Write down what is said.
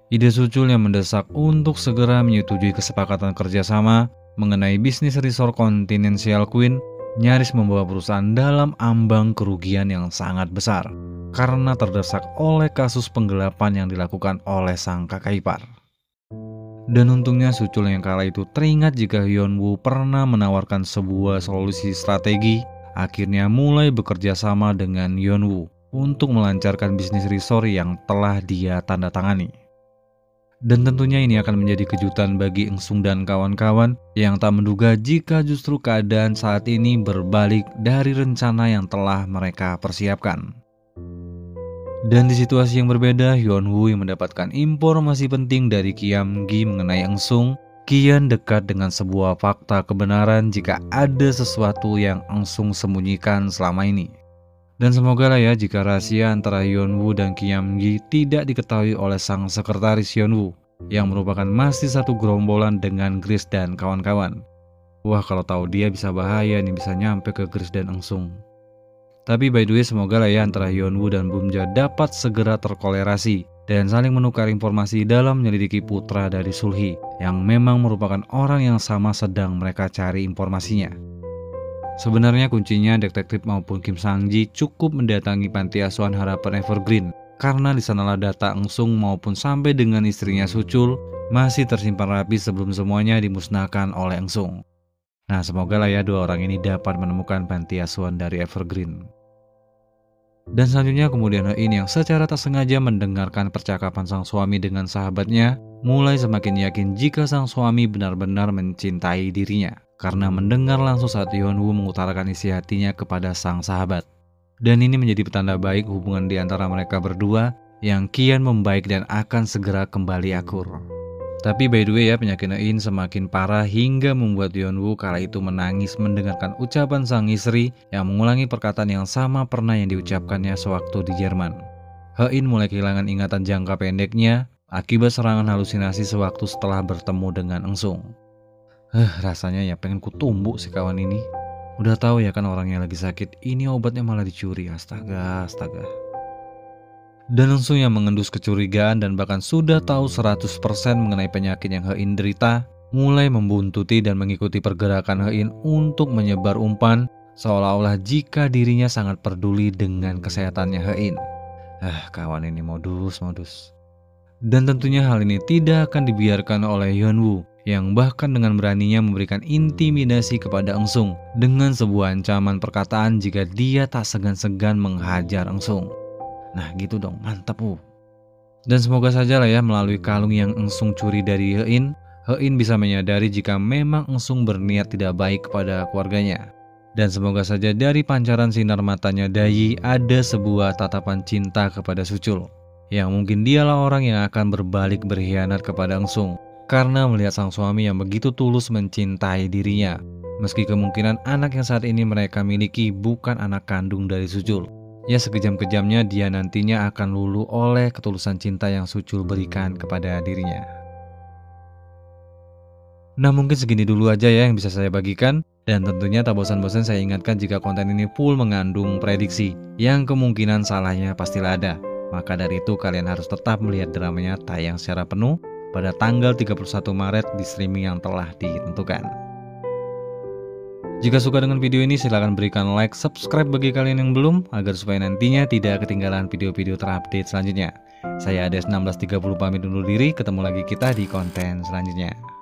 Ide Sucul yang mendesak untuk segera menyetujui kesepakatan kerjasama mengenai bisnis resort Continental Queen nyaris membawa perusahaan dalam ambang kerugian yang sangat besar karena terdesak oleh kasus penggelapan yang dilakukan oleh sang kakak ipar. Dan untungnya Sucul yang kala itu teringat jika Hyunwoo pernah menawarkan sebuah solusi strategi, akhirnya mulai bekerja sama dengan Hyunwoo untuk melancarkan bisnis resort yang telah dia tanda tangani. Dan tentunya ini akan menjadi kejutan bagi Engsung dan kawan-kawan yang tak menduga jika justru keadaan saat ini berbalik dari rencana yang telah mereka persiapkan. Dan di situasi yang berbeda, Hyunwoo yang mendapatkan informasi penting dari Kyamgi mengenai Engsung kian dekat dengan sebuah fakta kebenaran jika ada sesuatu yang Engsung sembunyikan selama ini. Dan semoga lah ya jika rahasia antara Hyunwoo dan Kyamgi tidak diketahui oleh sang sekretaris Hyunwoo yang merupakan masih satu gerombolan dengan Grace dan kawan-kawan. Wah, kalau tahu dia bisa bahaya nih, bisa nyampe ke Grace dan Engsung. Tapi by the way, semoga lah ya antara Hyunwoo dan Bumja dapat segera terkolerasi dan saling menukar informasi dalam menyelidiki putra dari Sulhi yang memang merupakan orang yang sama sedang mereka cari informasinya. Sebenarnya kuncinya detektif maupun Kim Sang-ji cukup mendatangi panti asuhan harapan Evergreen karena di sanalah data Engsung maupun sampai dengan istrinya Sucul masih tersimpan rapi sebelum semuanya dimusnahkan oleh Engsung. Nah, semoga lah ya dua orang ini dapat menemukan panti asuhan dari Evergreen. Dan selanjutnya kemudian Hein yang secara tak sengaja mendengarkan percakapan sang suami dengan sahabatnya mulai semakin yakin jika sang suami benar-benar mencintai dirinya karena mendengar langsung saat Hyunwoo mengutarakan isi hatinya kepada sang sahabat. Dan ini menjadi petanda baik hubungan di antara mereka berdua yang kian membaik dan akan segera kembali akur. Tapi by the way ya, penyakit Hein semakin parah hingga membuat Hyunwoo kala itu menangis mendengarkan ucapan sang istri yang mengulangi perkataan yang sama pernah yang diucapkannya sewaktu di Jerman. Hein mulai kehilangan ingatan jangka pendeknya akibat serangan halusinasi sewaktu setelah bertemu dengan Engsung. Rasanya ya pengen kutumbuk si kawan ini. Udah tahu ya kan orangnya lagi sakit, ini obatnya malah dicuri. Astaga. Dan Engsung yang mengendus kecurigaan dan bahkan sudah tahu 100% mengenai penyakit yang Hein derita, mulai membuntuti dan mengikuti pergerakan Hein untuk menyebar umpan seolah-olah jika dirinya sangat peduli dengan kesehatannya Hein. Kawan ini modus. Dan tentunya hal ini tidak akan dibiarkan oleh Hyunwoo yang bahkan dengan beraninya memberikan intimidasi kepada Engsung dengan sebuah ancaman perkataan jika dia tak segan-segan menghajar Engsung. Nah gitu dong, mantap. Dan semoga saja lah ya melalui kalung yang Engsung curi dari Hein bisa menyadari jika memang Engsung berniat tidak baik kepada keluarganya. Dan semoga saja dari pancaran sinar matanya Dayi ada sebuah tatapan cinta kepada Sucul, yang mungkin dialah orang yang akan berbalik berkhianat kepada Engsung karena melihat sang suami yang begitu tulus mencintai dirinya, meski kemungkinan anak yang saat ini mereka miliki bukan anak kandung dari Sucul. Ya, sekejam-kejamnya dia nantinya akan luluh oleh ketulusan cinta yang Sucul berikan kepada dirinya. Nah, mungkin segini dulu aja ya yang bisa saya bagikan. Dan tentunya tak bosan-bosan saya ingatkan jika konten ini full mengandung prediksi yang kemungkinan salahnya pastilah ada. Maka dari itu kalian harus tetap melihat dramanya tayang secara penuh pada tanggal 31 Maret di streaming yang telah ditentukan. Jika suka dengan video ini silahkan berikan like, subscribe bagi kalian yang belum agar supaya nantinya tidak ketinggalan video-video terupdate selanjutnya. Saya Ades 1630 pamit undur diri, ketemu lagi kita di konten selanjutnya.